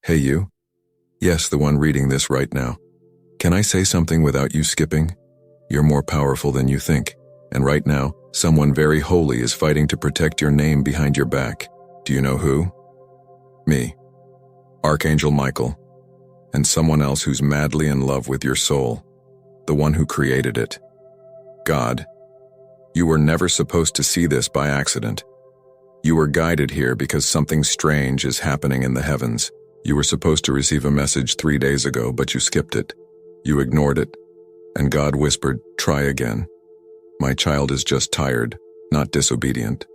Hey you? Yes, the one reading this right now. Can I say something without you skipping? You're more powerful than you think, and right now, someone very holy is fighting to protect your name behind your back. Do you know who? Me. Archangel Michael. And someone else who's madly in love with your soul. The one who created it. God. You were never supposed to see this by accident. You were guided here because something strange is happening in the heavens. You were supposed to receive a message 3 days ago, but you skipped it. You ignored it, and God whispered, "Try again. My child is just tired, not disobedient."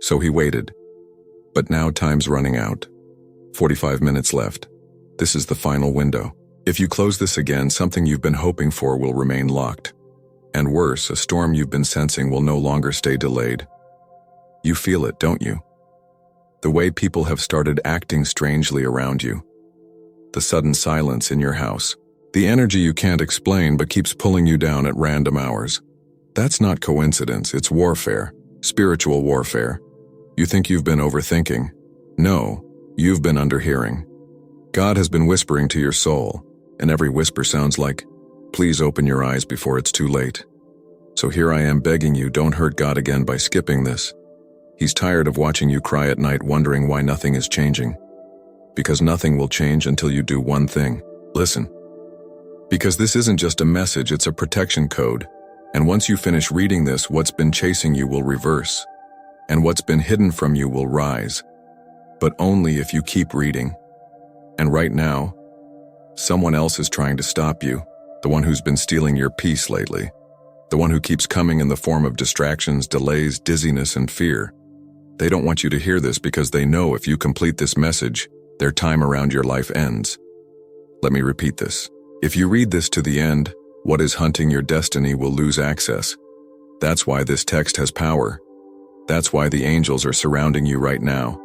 So he waited. But now time's running out. 45 minutes left. This is the final window. If you close this again, something you've been hoping for will remain locked. And worse, a storm you've been sensing will no longer stay delayed. You feel it, don't you? The way people have started acting strangely around you. The sudden silence in your house. The energy you can't explain but keeps pulling you down at random hours. That's not coincidence, it's warfare. Spiritual warfare. You think you've been overthinking. No, you've been underhearing. God has been whispering to your soul, and every whisper sounds like, "Please open your eyes before it's too late." So here I am begging you, don't hurt God again by skipping this. He's tired of watching you cry at night wondering why nothing is changing. Because nothing will change until you do one thing. Listen. Because this isn't just a message, it's a protection code. And once you finish reading this, what's been chasing you will reverse. And what's been hidden from you will rise. But only if you keep reading. And right now, someone else is trying to stop you. The one who's been stealing your peace lately. The one who keeps coming in the form of distractions, delays, dizziness, and fear. They don't want you to hear this because they know if you complete this message, their time around your life ends. Let me repeat this. If you read this to the end, what is hunting your destiny will lose access. That's why this text has power. That's why the angels are surrounding you right now.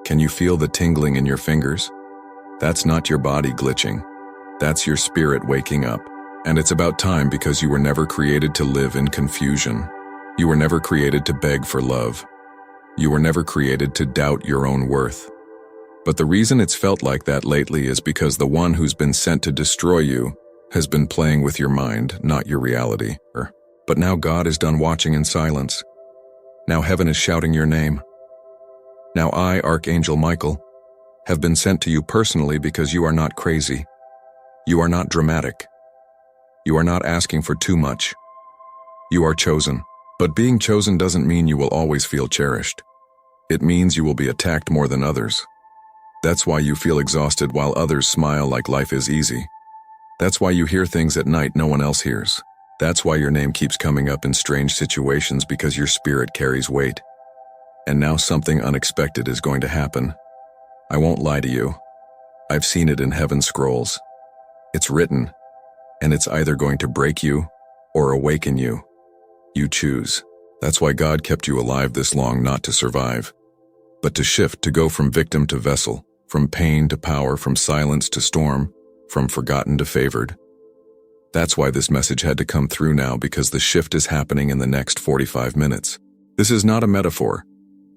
Can you feel the tingling in your fingers? That's not your body glitching. That's your spirit waking up. And it's about time because you were never created to live in confusion. You were never created to beg for love. You were never created to doubt your own worth. But the reason it's felt like that lately is because the one who's been sent to destroy you has been playing with your mind, not your reality. But now God is done watching in silence. Now heaven is shouting your name. Now I, Archangel Michael, have been sent to you personally because you are not crazy. You are not dramatic. You are not asking for too much. You are chosen. But being chosen doesn't mean you will always feel cherished. It means you will be attacked more than others. That's why you feel exhausted while others smile like life is easy. That's why you hear things at night no one else hears. That's why your name keeps coming up in strange situations, because your spirit carries weight. And now something unexpected is going to happen. I won't lie to you. I've seen it in heaven's scrolls. It's written, and it's either going to break you or awaken you. You choose. That's why God kept you alive this long, not to survive, but to shift, to go from victim to vessel, from pain to power, from silence to storm, from forgotten to favored. That's why this message had to come through now, because the shift is happening in the next 45 minutes. This is not a metaphor.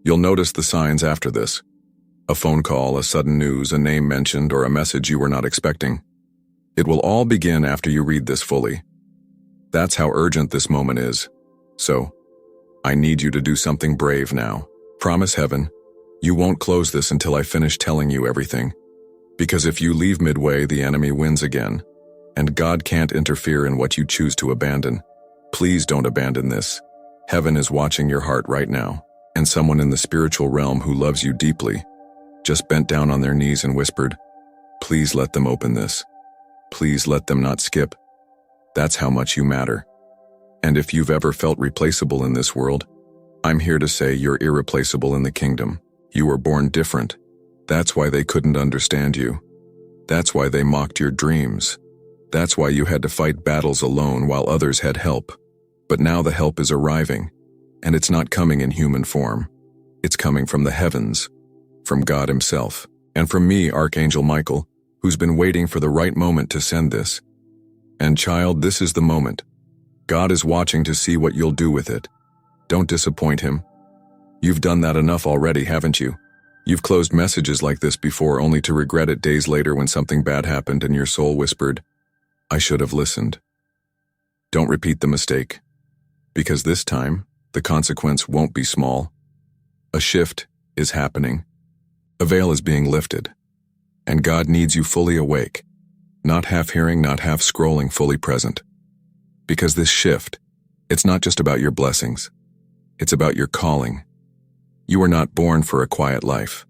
You'll notice the signs after this. A phone call, a sudden news, a name mentioned, or a message you were not expecting. It will all begin after you read this fully. That's how urgent this moment is. So, I need you to do something brave now. Promise heaven, you won't close this until I finish telling you everything. Because if you leave midway, the enemy wins again. And God can't interfere in what you choose to abandon. Please don't abandon this. Heaven is watching your heart right now. And someone in the spiritual realm who loves you deeply just bent down on their knees and whispered, "Please let them open this. Please let them not skip." That's how much you matter. And if you've ever felt replaceable in this world, I'm here to say you're irreplaceable in the kingdom. You were born different. That's why they couldn't understand you. That's why they mocked your dreams. That's why you had to fight battles alone while others had help. But now the help is arriving, and it's not coming in human form. It's coming from the heavens, from God himself, and from me, Archangel Michael, who's been waiting for the right moment to send this. And child, this is the moment. God is watching to see what you'll do with it. Don't disappoint him. You've done that enough already, haven't you? You've closed messages like this before only to regret it days later when something bad happened and your soul whispered, "I should have listened." Don't repeat the mistake, because this time, the consequence won't be small. A shift is happening. A veil is being lifted, and God needs you fully awake, not half hearing, not half scrolling, fully present. Because this shift, it's not just about your blessings. It's about your calling. You were not born for a quiet life.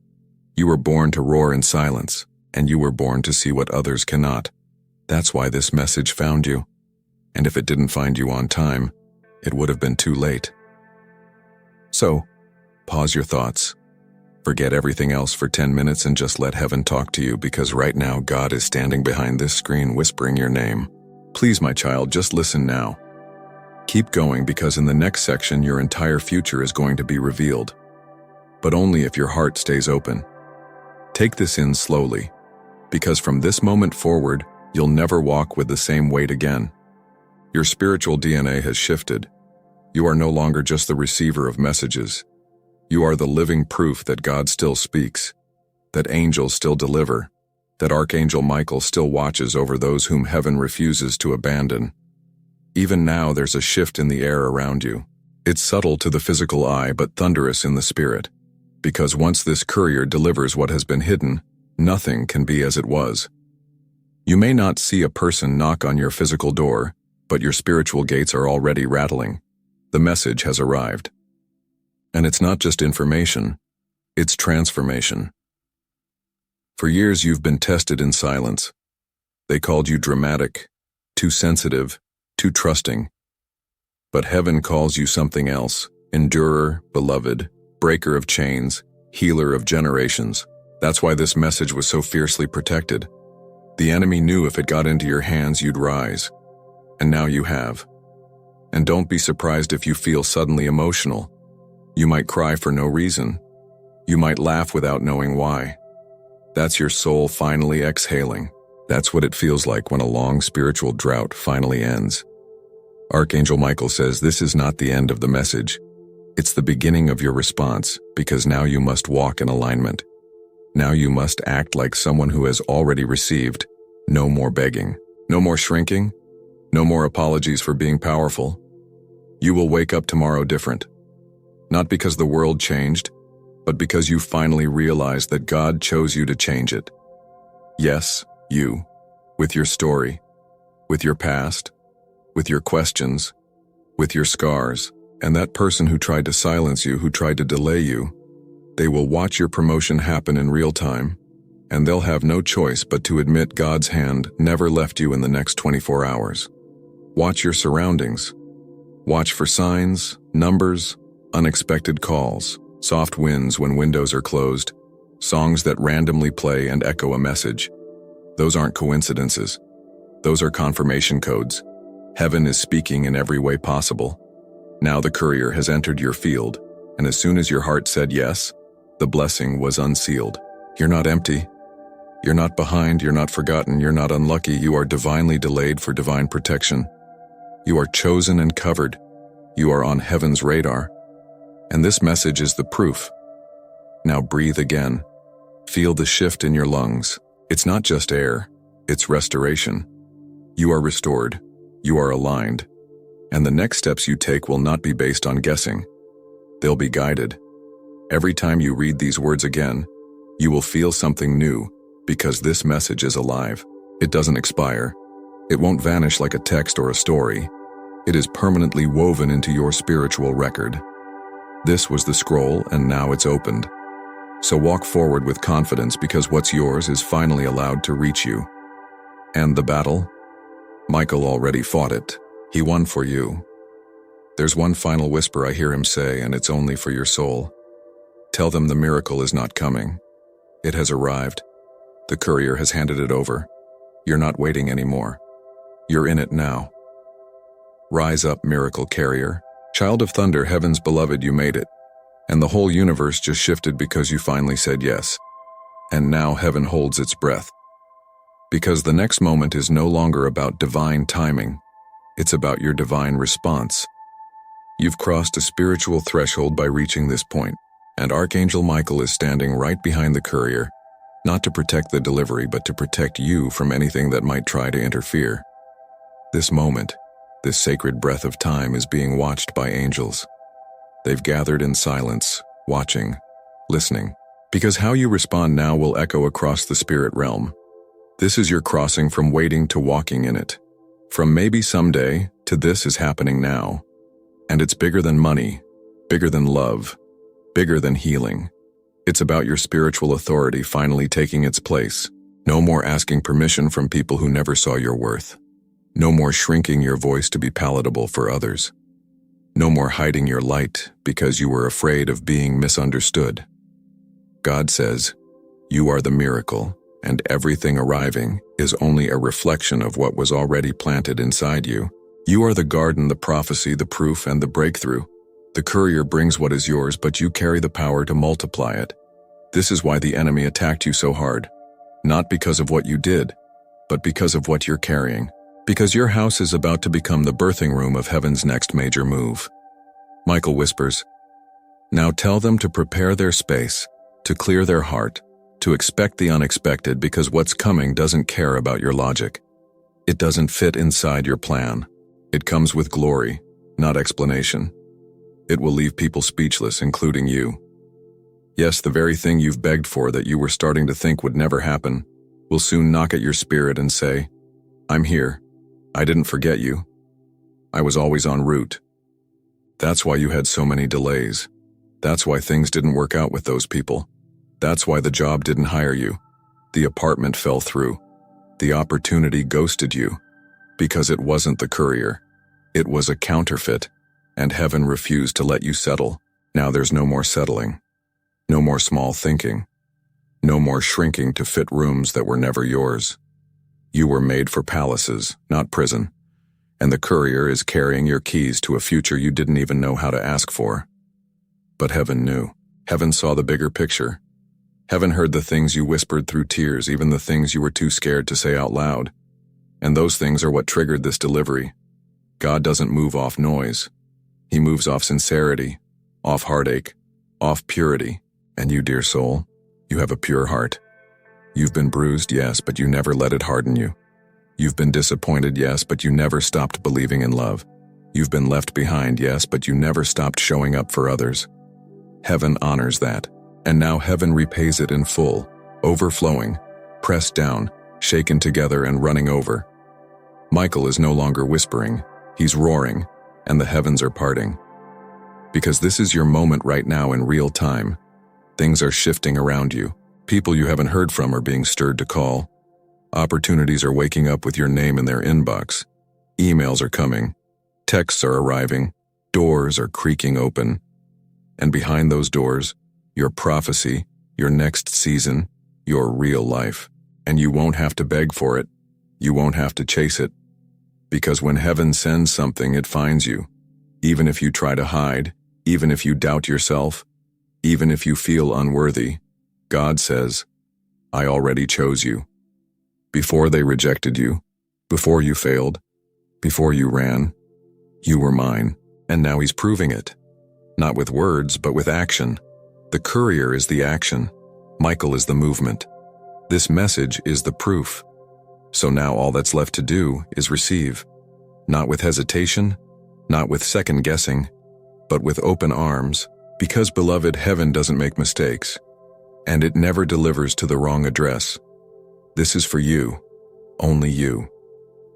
You were born to roar in silence, and you were born to see what others cannot. That's why this message found you. And if it didn't find you on time, it would have been too late. So, pause your thoughts. Forget everything else for 10 minutes and just let heaven talk to you, because right now God is standing behind this screen whispering your name. Please, my child, just listen now. Keep going, because in the next section your entire future is going to be revealed. But only if your heart stays open. Take this in slowly, because from this moment forward, you'll never walk with the same weight again. Your spiritual DNA has shifted. You are no longer just the receiver of messages. You are the living proof that God still speaks, that angels still deliver, that Archangel Michael still watches over those whom heaven refuses to abandon. Even now there's a shift in the air around you. It's subtle to the physical eye but thunderous in the spirit, because once this courier delivers what has been hidden, nothing can be as it was. You may not see a person knock on your physical door, but your spiritual gates are already rattling. The message has arrived. And it's not just information, it's transformation. For years you've been tested in silence. They called you dramatic, too sensitive, too trusting. But heaven calls you something else: endurer, beloved, breaker of chains, healer of generations. That's why this message was so fiercely protected. The enemy knew if it got into your hands you'd rise. And now you have. And don't be surprised if you feel suddenly emotional. You might cry for no reason. You might laugh without knowing why. That's your soul finally exhaling. That's what it feels like when a long spiritual drought finally ends. Archangel Michael says this is not the end of the message. It's the beginning of your response, because now you must walk in alignment. Now you must act like someone who has already received. No more begging. No more shrinking. No more apologies for being powerful. You will wake up tomorrow different. Not because the world changed, but because you finally realized that God chose you to change it. Yes, you, with your story, with your past, with your questions, with your scars, and that person who tried to silence you, who tried to delay you. They will watch your promotion happen in real time, and they'll have no choice but to admit God's hand never left you in the next 24 hours. Watch your surroundings. Watch for signs, numbers, unexpected calls, soft winds when windows are closed, songs that randomly play and echo a message. Those aren't coincidences. Those are confirmation codes. Heaven is speaking in every way possible. Now the courier has entered your field, and as soon as your heart said yes, the blessing was unsealed. You're not empty. You're not behind. You're not forgotten. You're not unlucky. You are divinely delayed for divine protection. You are chosen and covered. You are on heaven's radar. And this message is the proof. Now breathe again. Feel the shift in your lungs. It's not just air, it's restoration. You are restored. You are aligned. And the next steps you take will not be based on guessing. They'll be guided. Every time you read these words again, you will feel something new, because this message is alive. It doesn't expire. It won't vanish like a text or a story. It is permanently woven into your spiritual record. This was the scroll, and now it's opened. So walk forward with confidence, because what's yours is finally allowed to reach you. And the battle? Michael already fought it. He won for you. There's one final whisper I hear him say, and it's only for your soul. Tell them the miracle is not coming. It has arrived. The courier has handed it over. You're not waiting anymore. You're in it now. Rise up, miracle carrier. Child of thunder, heaven's beloved, you made it. And the whole universe just shifted because you finally said yes. And now heaven holds its breath. Because the next moment is no longer about divine timing. It's about your divine response. You've crossed a spiritual threshold by reaching this point. And Archangel Michael is standing right behind the courier, not to protect the delivery but to protect you from anything that might try to interfere. This moment, this sacred breath of time is being watched by angels. They've gathered in silence, watching, listening, because how you respond now will echo across the spirit realm. This is your crossing from waiting to walking in it. From maybe someday to this is happening now. And it's bigger than money, bigger than love, bigger than healing. It's about your spiritual authority finally taking its place. No more asking permission from people who never saw your worth. No more shrinking your voice to be palatable for others. No more hiding your light because you were afraid of being misunderstood. God says, you are the miracle, and everything arriving is only a reflection of what was already planted inside you. You are the garden, the prophecy, the proof, and the breakthrough. The courier brings what is yours, but you carry the power to multiply it. This is why the enemy attacked you so hard. Not because of what you did, but because of what you're carrying. Because your house is about to become the birthing room of heaven's next major move. Michael whispers, now tell them to prepare their space, to clear their heart, to expect the unexpected because what's coming doesn't care about your logic. It doesn't fit inside your plan. It comes with glory, not explanation. It will leave people speechless, including you. Yes, the very thing you've begged for that you were starting to think would never happen will soon knock at your spirit and say, I'm here. I didn't forget you. I was always en route. That's why you had so many delays. That's why things didn't work out with those people. That's why the job didn't hire you. The apartment fell through. The opportunity ghosted you. Because it wasn't the courier. It was a counterfeit, and heaven refused to let you settle. Now there's no more settling. No more small thinking. No more shrinking to fit rooms that were never yours. You were made for palaces, not prison. And the courier is carrying your keys to a future you didn't even know how to ask for. But heaven knew. Heaven saw the bigger picture. Heaven heard the things you whispered through tears, even the things you were too scared to say out loud. And those things are what triggered this delivery. God doesn't move off noise. He moves off sincerity, off heartache, off purity. And you, dear soul, you have a pure heart. You've been bruised, yes, but you never let it harden you. You've been disappointed, yes, but you never stopped believing in love. You've been left behind, yes, but you never stopped showing up for others. Heaven honors that, and now heaven repays it in full, overflowing, pressed down, shaken together and running over. Michael is no longer whispering, he's roaring, and the heavens are parting. Because this is your moment right now in real time. Things are shifting around you. People you haven't heard from are being stirred to call. Opportunities are waking up with your name in their inbox. Emails are coming. Texts are arriving. Doors are creaking open. And behind those doors, your prophecy, your next season, your real life. And you won't have to beg for it. You won't have to chase it. Because when heaven sends something, it finds you. Even if you try to hide, even if you doubt yourself, even if you feel unworthy, God says, I already chose you. Before they rejected you, before you failed, before you ran, you were mine, and now he's proving it. Not with words, but with action. The courier is the action. Michael is the movement. This message is the proof. So now all that's left to do is receive. Not with hesitation, not with second guessing, but with open arms, because beloved, heaven doesn't make mistakes. And it never delivers to the wrong address. This is for you, only you,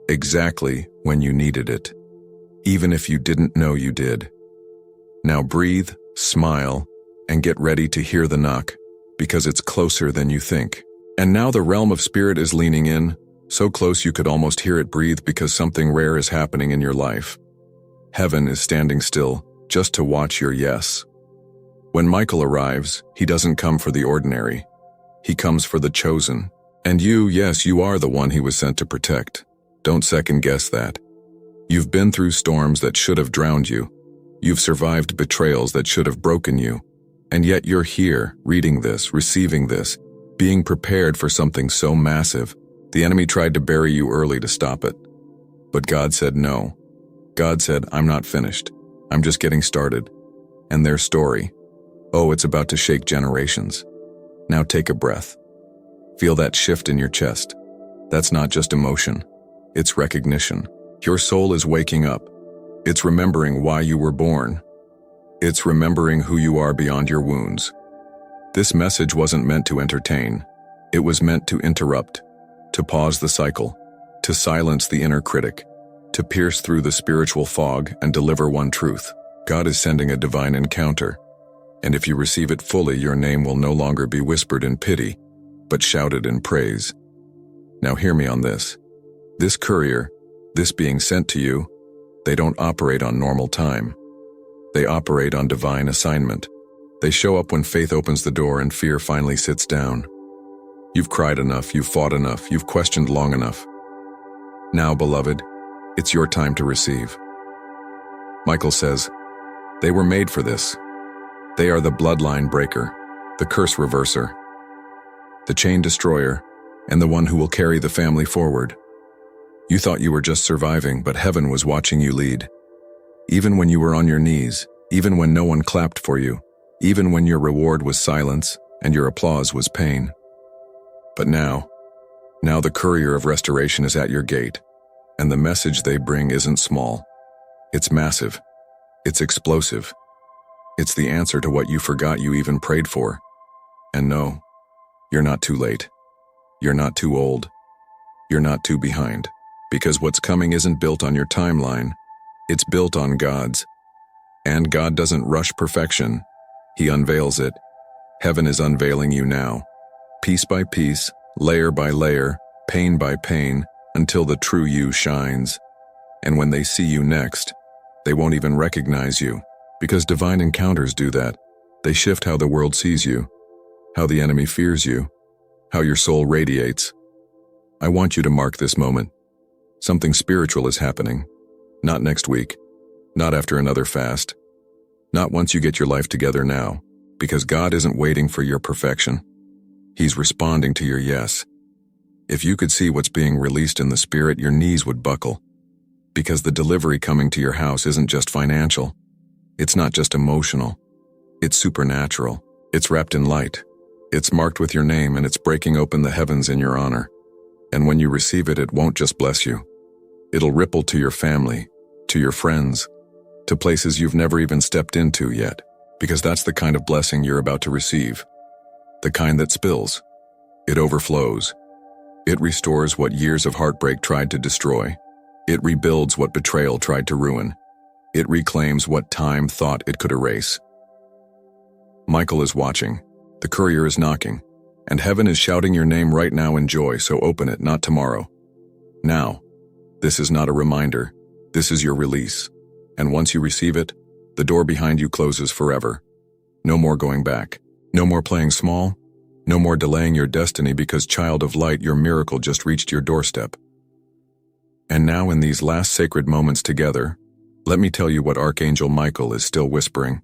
exactly when you needed it, even if you didn't know you did. Now breathe, smile, and get ready to hear the knock, because it's closer than you think. And now the realm of spirit is leaning in, so close you could almost hear it breathe because something rare is happening in your life. Heaven is standing still, just to watch your yes. When Michael arrives, he doesn't come for the ordinary. He comes for the chosen. And you, yes, you are the one he was sent to protect. Don't second guess that. You've been through storms that should have drowned you. You've survived betrayals that should have broken you. And yet you're here, reading this, receiving this, being prepared for something so massive. The enemy tried to bury you early to stop it. But God said no. God said, I'm not finished. I'm just getting started. And their story, Oh, it's about to shake generations. Now take a breath. Feel that shift in your chest. That's not just emotion. It's recognition. Your soul is waking up. It's remembering why you were born. It's remembering who you are beyond your wounds. This message wasn't meant to entertain. It was meant to interrupt, to pause the cycle, to silence the inner critic, to pierce through the spiritual fog and deliver one truth. God is sending a divine encounter, and if you receive it fully, your name will no longer be whispered in pity, but shouted in praise. Now hear me on this. This courier, this being sent to you, they don't operate on normal time. They operate on divine assignment. They show up when faith opens the door and fear finally sits down. You've cried enough, you've fought enough, you've questioned long enough. Now, beloved, it's your time to receive. Michael says, they were made for this. They are the bloodline breaker, the curse reverser, the chain destroyer, and the one who will carry the family forward. You thought you were just surviving, but heaven was watching you lead. Even when you were on your knees, even when no one clapped for you, even when your reward was silence and your applause was pain. But now the courier of restoration is at your gate, and the message they bring isn't small. It's massive. It's explosive. It's the answer to what you forgot you even prayed for. And no, you're not too late. You're not too old. You're not too behind. Because what's coming isn't built on your timeline. It's built on God's. And God doesn't rush perfection. He unveils it. Heaven is unveiling you now. Piece by piece, layer by layer, pain by pain, until the true you shines. And when they see you next, they won't even recognize you. Because divine encounters do that. They shift how the world sees you, how the enemy fears you, how your soul radiates. I want you to mark this moment. Something spiritual is happening. Not next week. Not after another fast. Not once you get your life together now. Because God isn't waiting for your perfection. He's responding to your yes. If you could see what's being released in the spirit, your knees would buckle. Because the delivery coming to your house isn't just financial. It's not just emotional. It's supernatural. It's wrapped in light. It's marked with your name, and it's breaking open the heavens in your honor. And when you receive it, it won't just bless you. It'll ripple to your family, to your friends, to places you've never even stepped into yet. Because that's the kind of blessing you're about to receive. The kind that spills. It overflows. It restores what years of heartbreak tried to destroy. It rebuilds what betrayal tried to ruin. It reclaims what time thought it could erase. Michael is watching. The courier is knocking. And heaven is shouting your name right now in joy, so open it, not tomorrow. Now. This is not a reminder. This is your release. And once you receive it, the door behind you closes forever. No more going back. No more playing small. No more delaying your destiny because, child of light, your miracle just reached your doorstep. And now, in these last sacred moments together, let me tell you what Archangel Michael is still whispering.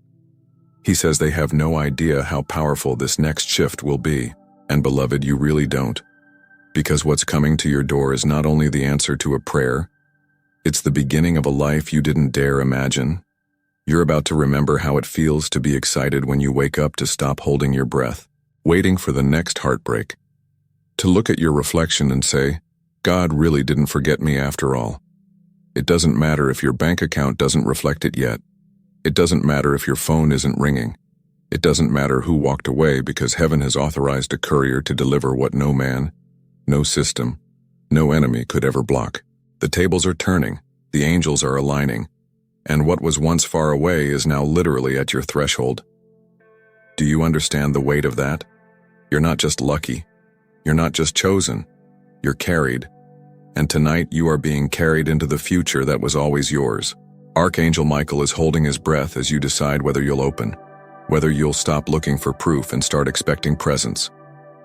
He says they have no idea how powerful this next shift will be. And beloved, you really don't. Because what's coming to your door is not only the answer to a prayer, it's the beginning of a life you didn't dare imagine. You're about to remember how it feels to be excited when you wake up to stop holding your breath, waiting for the next heartbreak. To look at your reflection and say, God really didn't forget me after all. It doesn't matter if your bank account doesn't reflect it yet. It doesn't matter if your phone isn't ringing. It doesn't matter who walked away, because heaven has authorized a courier to deliver what no man, no system, no enemy could ever block. The tables are turning, the angels are aligning, and what was once far away is now literally at your threshold. Do you understand the weight of that? You're not just lucky. You're not just chosen. You're carried. And tonight you are being carried into the future that was always yours. Archangel Michael is holding his breath as you decide whether you'll open, whether you'll stop looking for proof and start expecting presence.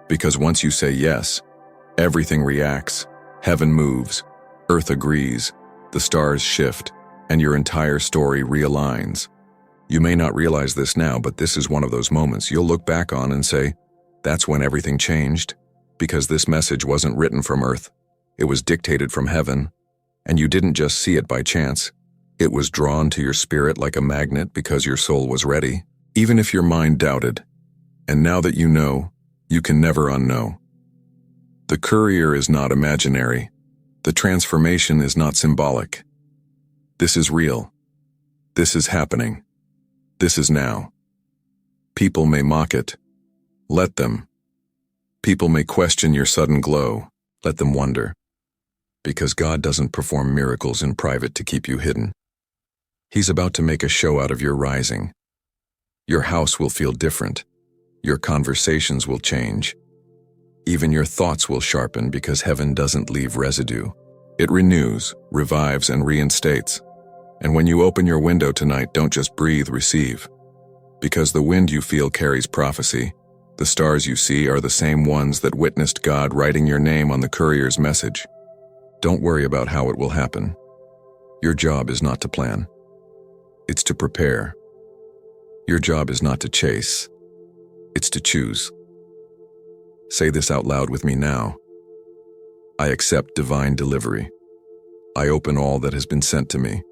Because once you say yes, everything reacts, heaven moves, earth agrees, the stars shift, and your entire story realigns. You may not realize this now, but this is one of those moments you'll look back on and say, that's when everything changed, because this message wasn't written from earth. It was dictated from heaven, and you didn't just see it by chance. It was drawn to your spirit like a magnet because your soul was ready. even if your mind doubted. And now that you know, you can never unknow. The courier is not imaginary. The transformation is not symbolic. This is real. This is happening. This is now. People may mock it. Let them. People may question your sudden glow. Let them wonder. Because God doesn't perform miracles in private to keep you hidden. He's about to make a show out of your rising. Your house will feel different. Your conversations will change. Even your thoughts will sharpen because heaven doesn't leave residue. It renews, revives, and reinstates. And when you open your window tonight, don't just breathe, receive. Because the wind you feel carries prophecy. The stars you see are the same ones that witnessed God writing your name on the courier's message. Don't worry about how it will happen. Your job is not to plan. It's to prepare. Your job is not to chase. It's to choose. Say this out loud with me now. I accept divine delivery. I open all that has been sent to me.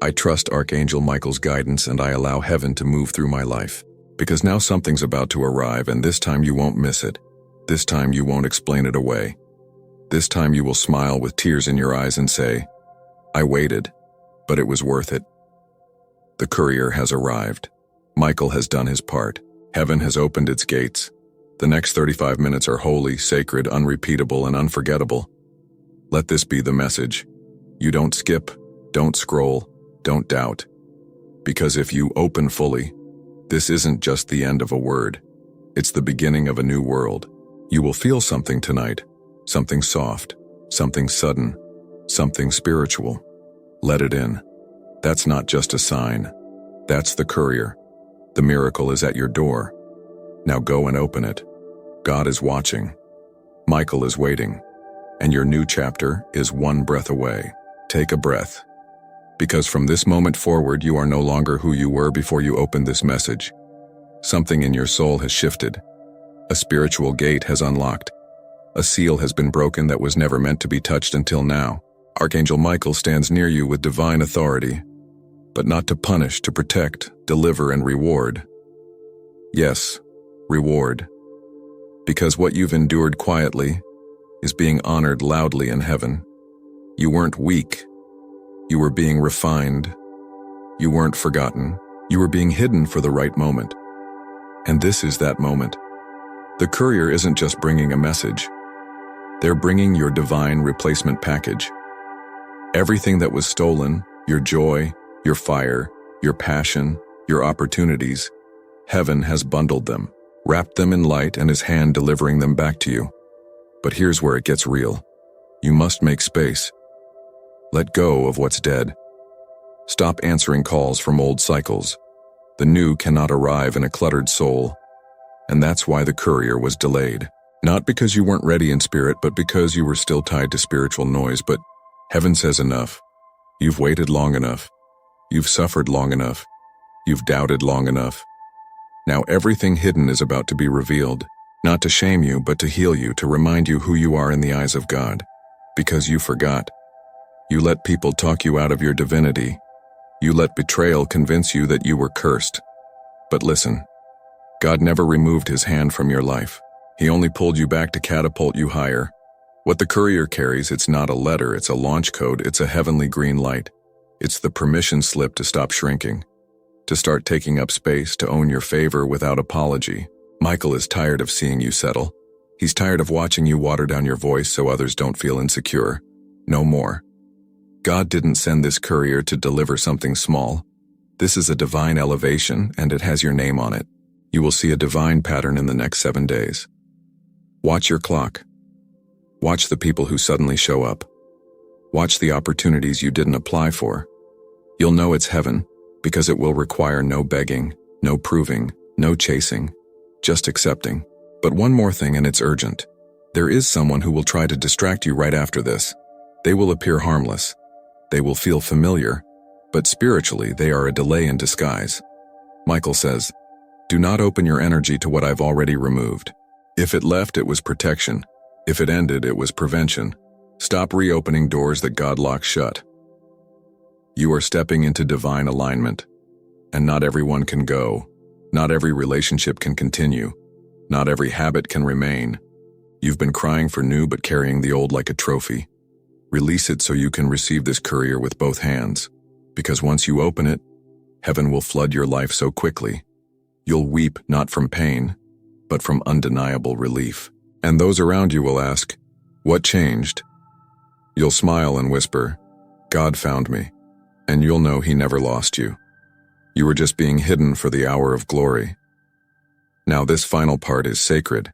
I trust Archangel Michael's guidance and I allow heaven to move through my life. Because now something's about to arrive and this time you won't miss it. This time you won't explain it away. This time you will smile with tears in your eyes and say, I waited, but it was worth it. The courier has arrived. Michael has done his part. Heaven has opened its gates. The next 35 minutes are holy, sacred, unrepeatable, and unforgettable. Let this be the message. You don't skip, don't scroll, don't doubt. Because if you open fully, this isn't just the end of a word. It's the beginning of a new world. You will feel something tonight. Something soft, something sudden, something spiritual. Let it in. That's not just a sign. That's the courier. The miracle is at your door. Now go and open it. God is watching. Michael is waiting. And your new chapter is one breath away. Take a breath. Because from this moment forward, you are no longer who you were before you opened this message. Something in your soul has shifted. A spiritual gate has unlocked. A seal has been broken that was never meant to be touched until now. Archangel Michael stands near you with divine authority, but not to punish, to protect, deliver, and reward. Yes, reward. Because what you've endured quietly is being honored loudly in heaven. You weren't weak. You were being refined. You weren't forgotten. You were being hidden for the right moment. And this is that moment. The courier isn't just bringing a message. They're bringing your divine replacement package. Everything that was stolen, your joy, your fire, your passion, your opportunities, heaven has bundled them, wrapped them in light and is hand delivering them back to you. But here's where it gets real. You must make space. Let go of what's dead. Stop answering calls from old cycles. The new cannot arrive in a cluttered soul. And that's why the courier was delayed. Not because you weren't ready in spirit, but because you were still tied to spiritual noise. But heaven says enough. You've waited long enough. You've suffered long enough. You've doubted long enough. Now everything hidden is about to be revealed. Not to shame you, but to heal you, to remind you who you are in the eyes of God. Because you forgot. You let people talk you out of your divinity. You let betrayal convince you that you were cursed. But listen, God never removed his hand from your life. He only pulled you back to catapult you higher. What the courier carries, it's not a letter, it's a launch code, it's a heavenly green light. It's the permission slip to stop shrinking, to start taking up space, to own your favor without apology. Michael is tired of seeing you settle. He's tired of watching you water down your voice so others don't feel insecure. No more. God didn't send this courier to deliver something small. This is a divine elevation, and it has your name on it. You will see a divine pattern in the next 7 days. Watch your clock. Watch the people who suddenly show up. Watch the opportunities you didn't apply for. You'll know it's heaven, because it will require no begging, no proving, no chasing, just accepting. But one more thing, and it's urgent. There is someone who will try to distract you right after this. They will appear harmless. They will feel familiar, but spiritually they are a delay in disguise. Michael says, do not open your energy to what I've already removed. If it left, it was protection. If it ended, it was prevention. Stop reopening doors that God locked shut. You are stepping into divine alignment, and not everyone can go. Not every relationship can continue. Not every habit can remain. You've been crying for new but carrying the old like a trophy. Release it so you can receive this courier with both hands. Because once you open it, heaven will flood your life so quickly. You'll weep not from pain, but from undeniable relief. And those around you will ask, "What changed?" You'll smile and whisper, "God found me." And you'll know He never lost you. You were just being hidden for the hour of glory. Now this final part is sacred.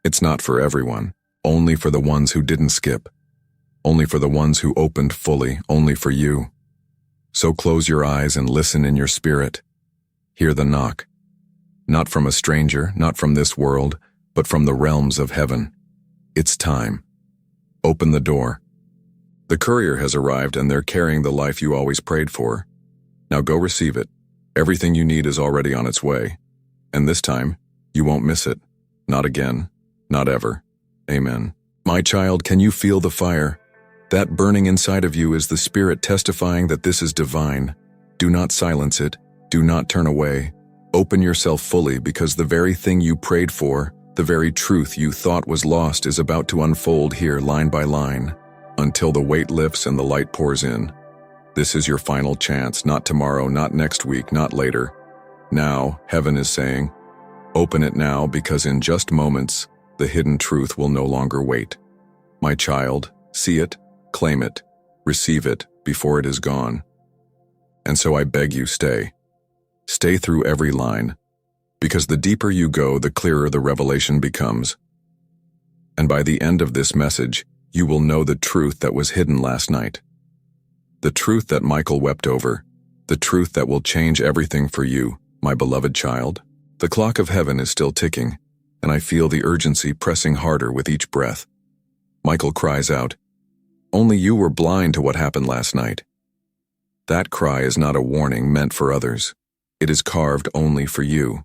It's not for everyone, only for the ones who didn't skip. Only for the ones who opened fully, only for you. So close your eyes and listen in your spirit. Hear the knock. Not from a stranger, not from this world, but from the realms of heaven. It's time. Open the door. The courier has arrived and they're carrying the life you always prayed for. Now go receive it. Everything you need is already on its way. And this time, you won't miss it. Not again. Not ever. Amen. My child, can you feel the fire? That burning inside of you is the Spirit testifying that this is divine. Do not silence it. Do not turn away. Open yourself fully because the very thing you prayed for, the very truth you thought was lost is about to unfold here line by line, until the weight lifts and the light pours in. This is your final chance, not tomorrow, not next week, not later. Now, heaven is saying, open it now because in just moments, the hidden truth will no longer wait. My child, see it, claim it, receive it before it is gone. And so I beg you, stay. Stay through every line, because the deeper you go, the clearer the revelation becomes. And by the end of this message, you will know the truth that was hidden last night. The truth that Michael wept over, the truth that will change everything for you, my beloved child. The clock of heaven is still ticking, and I feel the urgency pressing harder with each breath. Michael cries out, "Only you were blind to what happened last night." That cry is not a warning meant for others. It is carved only for you.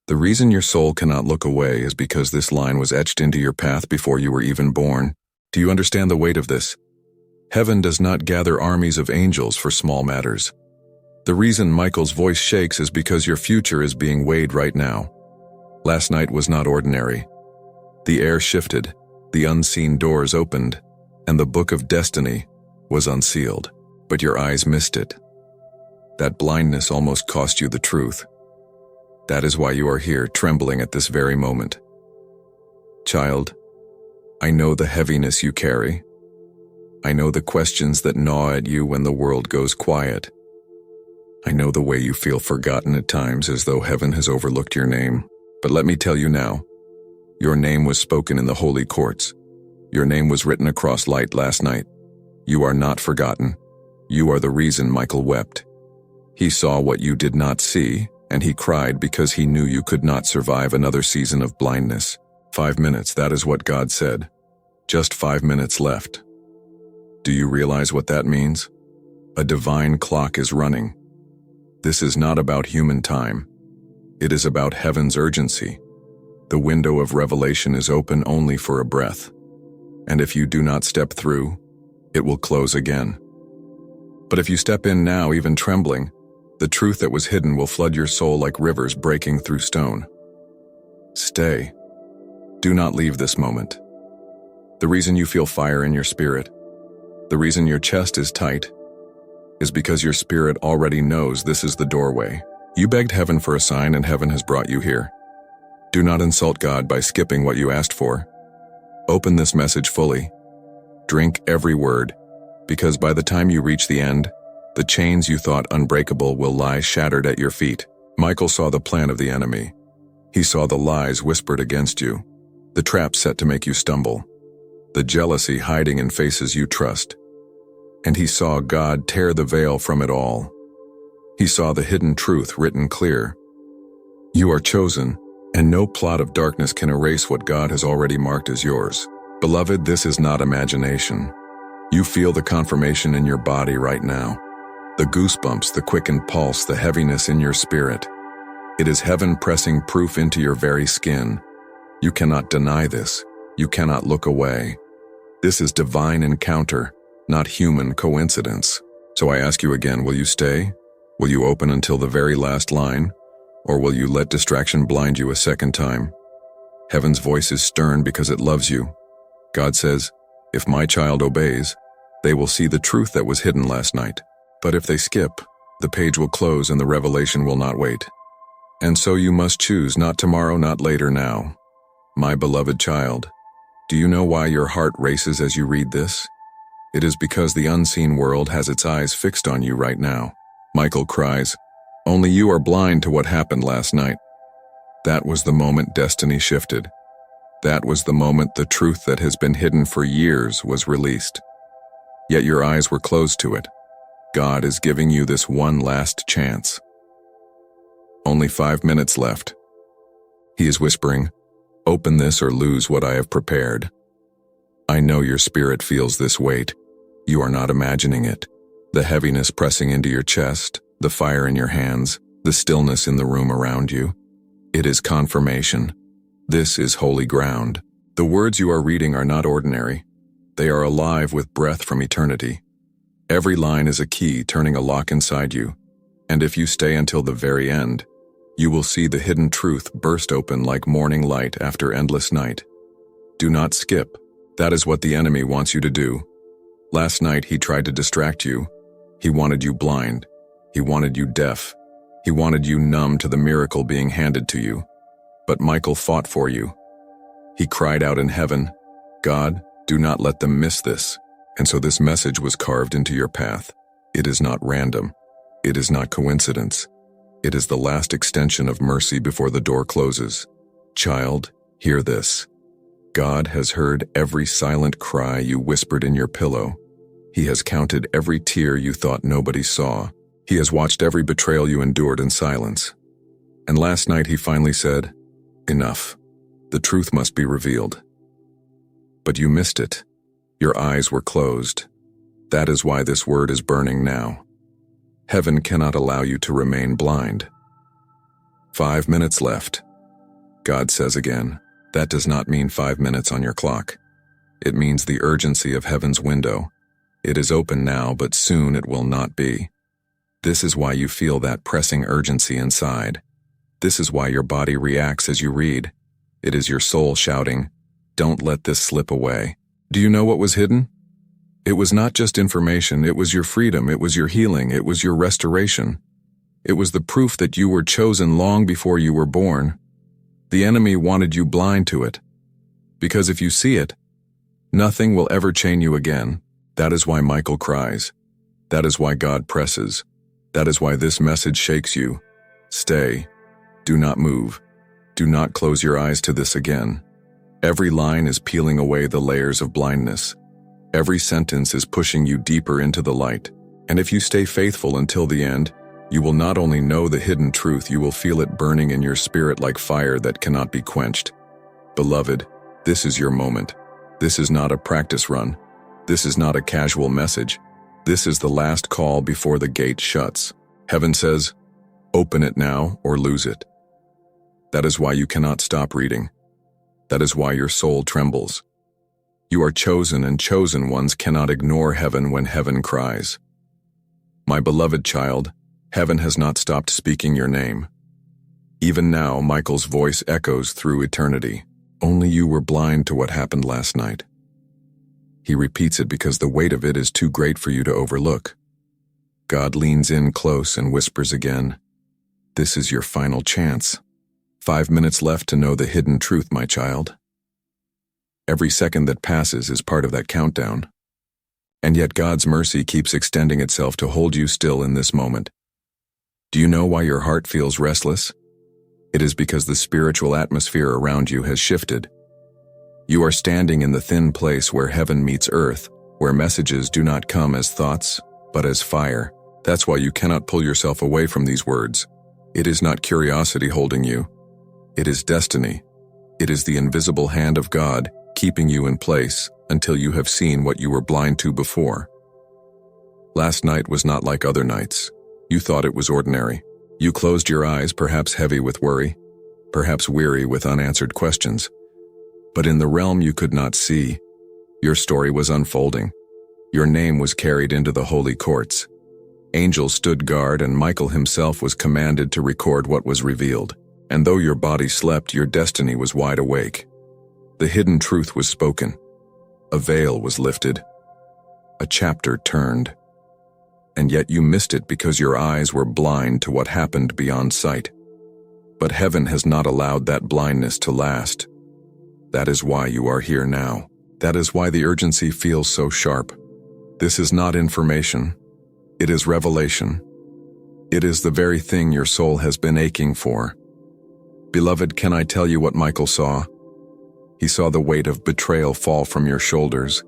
The reason your soul cannot look away is because this line was etched into your path before you were even born. Do you understand the weight of this? Heaven does not gather armies of angels for small matters. The reason Michael's voice shakes is because your future is being weighed right now. Last night was not ordinary. The air shifted, the unseen doors opened, and the book of destiny was unsealed. But your eyes missed it. That blindness almost cost you the truth. That is why you are here, trembling at this very moment. Child, I know the heaviness you carry. I know the questions that gnaw at you when the world goes quiet. I know the way you feel forgotten at times, as though heaven has overlooked your name. But let me tell you now, your name was spoken in the holy courts. Your name was written across light last night. You are not forgotten. You are the reason Michael wept. He saw what you did not see, and he cried because he knew you could not survive another season of blindness. 5 minutes, that is what God said. Just 5 minutes left. Do you realize what that means? A divine clock is running. This is not about human time. It is about heaven's urgency. The window of revelation is open only for a breath. And if you do not step through, it will close again. But if you step in now, even trembling, the truth that was hidden will flood your soul like rivers breaking through stone. Stay. Do not leave this moment. The reason you feel fire in your spirit, the reason your chest is tight, is because your spirit already knows this is the doorway. You begged heaven for a sign and heaven has brought you here. Do not insult God by skipping what you asked for. Open this message fully. Drink every word, because by the time you reach the end, the chains you thought unbreakable will lie shattered at your feet. Michael saw the plan of the enemy. He saw the lies whispered against you, the trap set to make you stumble, the jealousy hiding in faces you trust. And he saw God tear the veil from it all. He saw the hidden truth written clear. You are chosen, and no plot of darkness can erase what God has already marked as yours. Beloved, this is not imagination. You feel the confirmation in your body right now. The goosebumps, the quickened pulse, the heaviness in your spirit. It is heaven pressing proof into your very skin. You cannot deny this. You cannot look away. This is divine encounter, not human coincidence. So I ask you again, will you stay? Will you open until the very last line? Or will you let distraction blind you a second time? Heaven's voice is stern because it loves you. God says, if my child obeys, they will see the truth that was hidden last night. But if they skip, the page will close and the revelation will not wait. And so you must choose, not tomorrow, not later, now. My beloved child, do you know why your heart races as you read this? It is because the unseen world has its eyes fixed on you right now. Michael cries, only you are blind to what happened last night. That was the moment destiny shifted. That was the moment the truth that has been hidden for years was released. Yet your eyes were closed to it. God is giving you this one last chance. Only 5 minutes left. He is whispering, open this or lose what I have prepared. I know your spirit feels this weight. You are not imagining it. The heaviness pressing into your chest, the fire in your hands, the stillness in the room around you. It is confirmation. This is holy ground. The words you are reading are not ordinary. They are alive with breath from eternity. Every line is a key turning a lock inside you, and if you stay until the very end, you will see the hidden truth burst open like morning light after endless night. Do not skip. That is what the enemy wants you to do. Last night he tried to distract you. He wanted you blind. He wanted you deaf. He wanted you numb to the miracle being handed to you. But Michael fought for you. He cried out in heaven, God, do not let them miss this. And so this message was carved into your path. It is not random. It is not coincidence. It is the last extension of mercy before the door closes. Child, hear this. God has heard every silent cry you whispered in your pillow. He has counted every tear you thought nobody saw. He has watched every betrayal you endured in silence. And last night he finally said, enough. The truth must be revealed. But you missed it. Your eyes were closed. That is why this word is burning now. Heaven cannot allow you to remain blind. 5 minutes left. God says again, that does not mean 5 minutes on your clock. It means the urgency of heaven's window. It is open now, but soon it will not be. This is why you feel that pressing urgency inside. This is why your body reacts as you read. It is your soul shouting, don't let this slip away. Do you know what was hidden? It was not just information, it was your freedom, it was your healing, it was your restoration. It was the proof that you were chosen long before you were born. The enemy wanted you blind to it. Because if you see it, nothing will ever chain you again. That is why Michael cries. That is why God presses. That is why this message shakes you. Stay. Do not move. Do not close your eyes to this again. Every line is peeling away the layers of blindness. Every sentence is pushing you deeper into the light. And if you stay faithful until the end, you will not only know the hidden truth, you will feel it burning in your spirit like fire that cannot be quenched. Beloved, this is your moment. This is not a practice run. This is not a casual message. This is the last call before the gate shuts. Heaven says, open it now or lose it. That is why you cannot stop reading. That is why your soul trembles. You are chosen, and chosen ones cannot ignore heaven when heaven cries. My beloved child, heaven has not stopped speaking your name. Even now, Michael's voice echoes through eternity. Only you were blind to what happened last night. He repeats it because the weight of it is too great for you to overlook. God leans in close and whispers again, this is your final chance. 5 minutes left to know the hidden truth, my child. Every second that passes is part of that countdown. And yet God's mercy keeps extending itself to hold you still in this moment. Do you know why your heart feels restless? It is because the spiritual atmosphere around you has shifted. You are standing in the thin place where heaven meets earth, where messages do not come as thoughts, but as fire. That's why you cannot pull yourself away from these words. It is not curiosity holding you. It is destiny. It is the invisible hand of God keeping you in place until you have seen what you were blind to before. Last night was not like other nights. You thought it was ordinary. You closed your eyes, perhaps heavy with worry, perhaps weary with unanswered questions. But in the realm you could not see, your story was unfolding. Your name was carried into the holy courts. Angels stood guard, and Michael himself was commanded to record what was revealed. And though your body slept, your destiny was wide awake. The hidden truth was spoken. A veil was lifted. A chapter turned. And yet you missed it because your eyes were blind to what happened beyond sight. But heaven has not allowed that blindness to last. That is why you are here now. That is why the urgency feels so sharp. This is not information. It is revelation. It is the very thing your soul has been aching for. Beloved, can I tell you what Michael saw? He saw the weight of betrayal fall from your shoulders.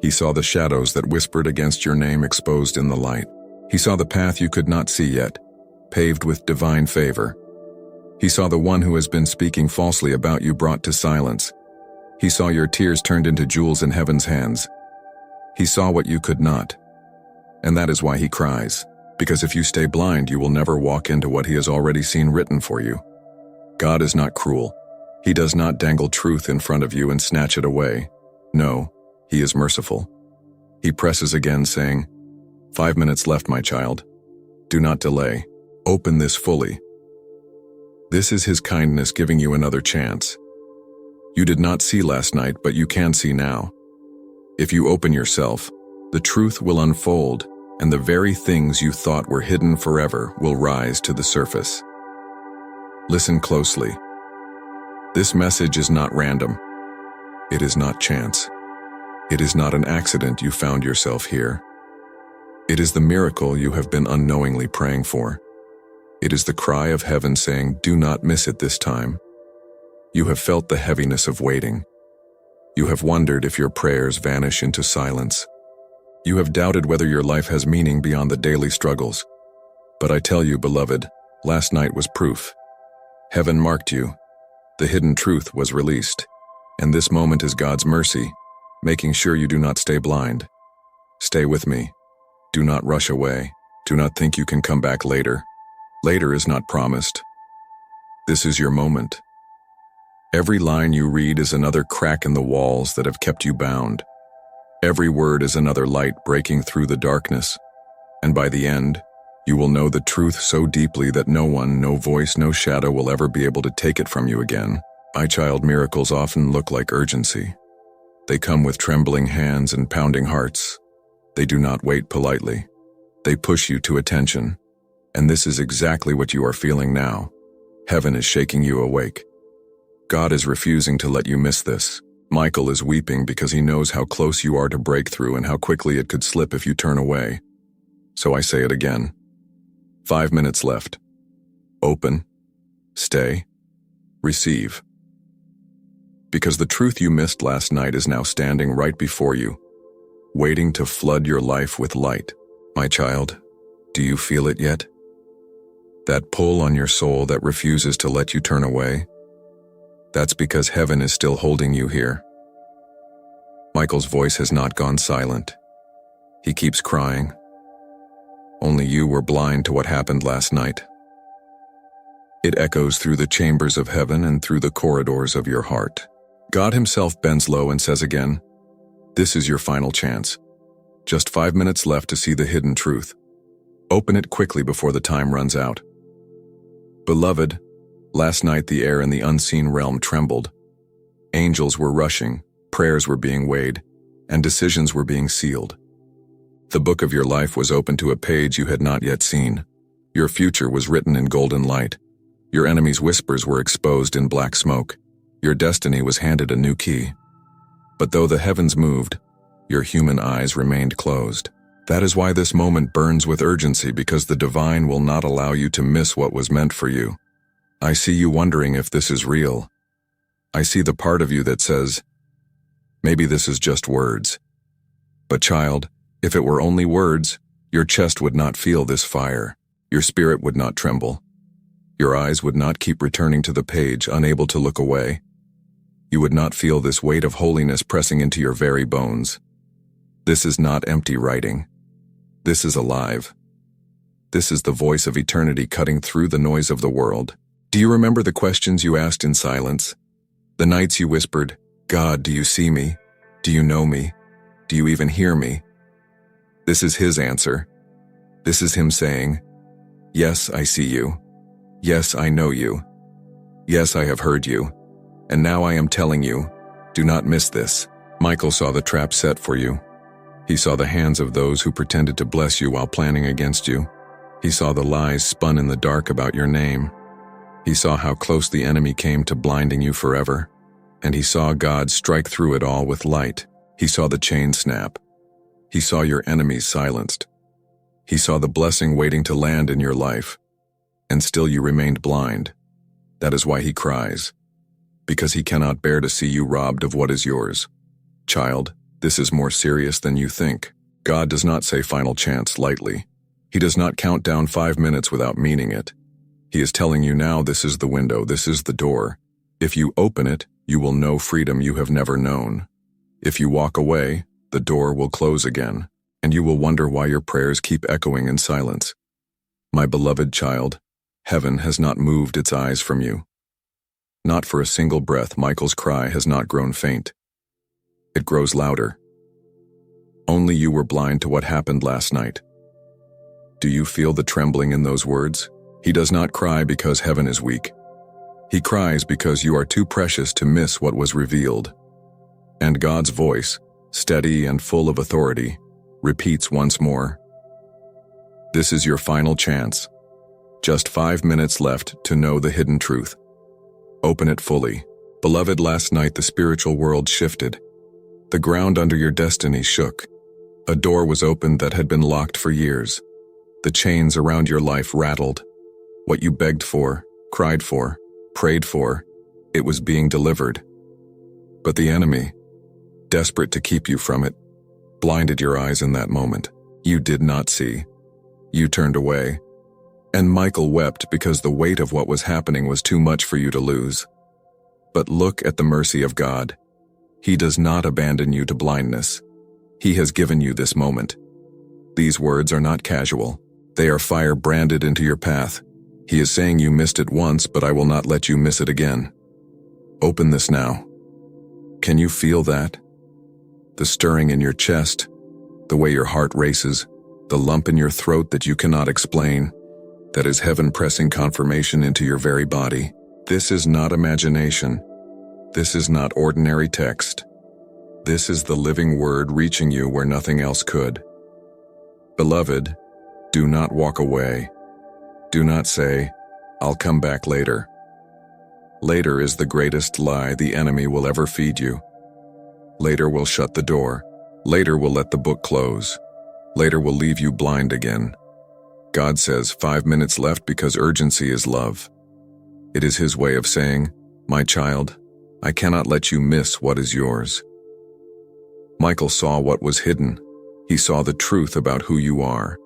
He saw the shadows that whispered against your name exposed in the light. He saw the path you could not see yet, paved with divine favor. He saw the one who has been speaking falsely about you brought to silence. He saw your tears turned into jewels in heaven's hands. He saw what you could not. And that is why he cries, because if you stay blind, you will never walk into what he has already seen written for you. God is not cruel. He does not dangle truth in front of you and snatch it away. No, he is merciful. He presses again, saying, 5 minutes left, my child. Do not delay. Open this fully. This is his kindness giving you another chance. You did not see last night, but you can see now. If you open yourself, the truth will unfold, and the very things you thought were hidden forever will rise to the surface. Listen closely. This message is not random. It is not chance. It is not an accident you found yourself here. It is the miracle you have been unknowingly praying for. It is the cry of heaven saying, do not miss it this time. You have felt the heaviness of waiting. You have wondered if your prayers vanish into silence. You have doubted whether your life has meaning beyond the daily struggles. But I tell you, beloved, last night was proof. Heaven marked you. The hidden truth was released. And this moment is God's mercy, making sure you do not stay blind. Stay with me. Do not rush away. Do not think you can come back later. Later is not promised. This is your moment. Every line you read is another crack in the walls that have kept you bound. Every word is another light breaking through the darkness. And by the end, you will know the truth so deeply that no one, no voice, no shadow will ever be able to take it from you again. My child, miracles often look like urgency. They come with trembling hands and pounding hearts. They do not wait politely. They push you to attention. And this is exactly what you are feeling now. Heaven is shaking you awake. God is refusing to let you miss this. Michael is weeping because he knows how close you are to breakthrough and how quickly it could slip if you turn away. So I say it again. 5 minutes left. Open, stay, receive. Because the truth you missed last night is now standing right before you, waiting to flood your life with light. My child, do you feel it yet? That pull on your soul that refuses to let you turn away? That's because heaven is still holding you here. Michael's voice has not gone silent. He keeps crying. Only you were blind to what happened last night. It echoes through the chambers of heaven and through the corridors of your heart. God himself bends low and says again, this is your final chance. Just 5 minutes left to see the hidden truth. Open it quickly before the time runs out. Beloved, last night the air in the unseen realm trembled. Angels were rushing, prayers were being weighed, and decisions were being sealed. The book of your life was open to a page you had not yet seen. Your future was written in golden light. Your enemies' whispers were exposed in black smoke. Your destiny was handed a new key. But though the heavens moved, your human eyes remained closed. That is why this moment burns with urgency, because the divine will not allow you to miss what was meant for you. I see you wondering if this is real. I see the part of you that says, maybe this is just words. But child, if it were only words, your chest would not feel this fire. Your spirit would not tremble. Your eyes would not keep returning to the page, unable to look away. You would not feel this weight of holiness pressing into your very bones. This is not empty writing. This is alive. This is the voice of eternity cutting through the noise of the world. Do you remember the questions you asked in silence? The nights you whispered, God, do you see me? Do you know me? Do you even hear me? This is his answer. This is him saying, "Yes, I see you. Yes, I know you. Yes, I have heard you. And now I am telling you, do not miss this." Michael saw the trap set for you. He saw the hands of those who pretended to bless you while planning against you. He saw the lies spun in the dark about your name. He saw how close the enemy came to blinding you forever. And he saw God strike through it all with light. He saw the chain snap. He saw your enemies silenced. He saw the blessing waiting to land in your life. And still you remained blind. That is why he cries. Because he cannot bear to see you robbed of what is yours. Child, this is more serious than you think. God does not say final chance lightly. He does not count down 5 minutes without meaning it. He is telling you now, this is the window, this is the door. If you open it, you will know freedom you have never known. If you walk away, the door will close again, and you will wonder why your prayers keep echoing in silence. My beloved child, heaven has not moved its eyes from you. Not for a single breath, Michael's cry has not grown faint. It grows louder. Only you were blind to what happened last night. Do you feel the trembling in those words? He does not cry because heaven is weak. He cries because you are too precious to miss what was revealed. And God's voice, steady and full of authority, repeats once more. This is your final chance. Just 5 minutes left to know the hidden truth. Open it fully. Beloved, last night the spiritual world shifted. The ground under your destiny shook. A door was opened that had been locked for years. The chains around your life rattled. What you begged for, cried for, prayed for, it was being delivered. But the enemy, desperate to keep you from it, blinded your eyes in that moment. You did not see. You turned away. And Michael wept because the weight of what was happening was too much for you to lose. But look at the mercy of God. He does not abandon you to blindness. He has given you this moment. These words are not casual. They are fire branded into your path. He is saying you missed it once, but I will not let you miss it again. Open this now. Can you feel that? The stirring in your chest, the way your heart races, the lump in your throat that you cannot explain. That is heaven pressing confirmation into your very body. This is not imagination. This is not ordinary text. This is the living word reaching you where nothing else could. Beloved, do not walk away. Do not say, "I'll come back later." Later is the greatest lie the enemy will ever feed you. Later will shut the door. Later will let the book close. Later will leave you blind again. God says 5 minutes left because urgency is love. It is his way of saying, my child, I cannot let you miss what is yours. Michael saw what was hidden. He saw the truth about who you are.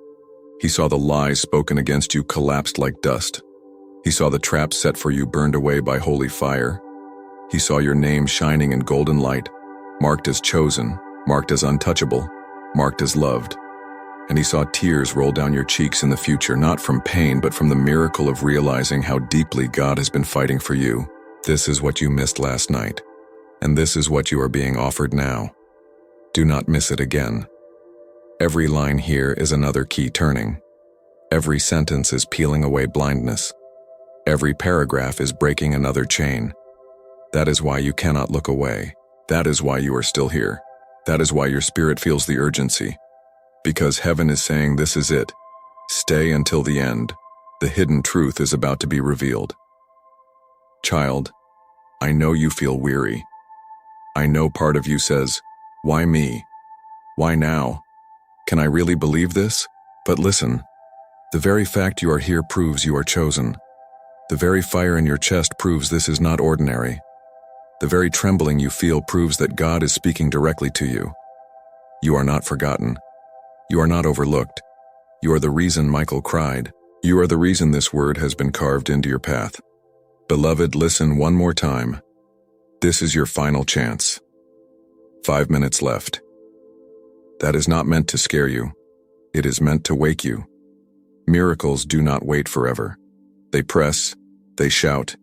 He saw the lies spoken against you collapsed like dust. He saw the trap set for you burned away by holy fire. He saw your name shining in golden light, marked as chosen, marked as untouchable, marked as loved. And he saw tears roll down your cheeks in the future, not from pain, but from the miracle of realizing how deeply God has been fighting for you. This is what you missed last night, and this is what you are being offered now. Do not miss it again. Every line here is another key turning. Every sentence is peeling away blindness. Every paragraph is breaking another chain. That is why you cannot look away. That is why you are still here. That is why your spirit feels the urgency. Because heaven is saying this is it. Stay until the end. The hidden truth is about to be revealed. Child, I know you feel weary. I know part of you says, why me? Why now? Can I really believe this? But listen, the very fact you are here proves you are chosen. The very fire in your chest proves this is not ordinary. The very trembling you feel proves that God is speaking directly to you. You are not forgotten. You are not overlooked. You are the reason Michael cried. You are the reason this word has been carved into your path. Beloved, listen one more time. This is your final chance. 5 minutes left. That is not meant to scare you. It is meant to wake you. Miracles do not wait forever. They press, they shout,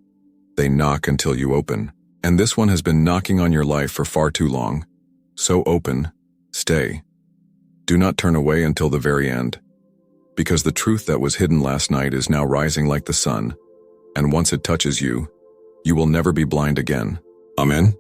they knock until you open. And this one has been knocking on your life for far too long. So open, stay. Do not turn away until the very end. because the truth that was hidden last night is now rising like the sun, and once it touches you, you will never be blind again. Amen?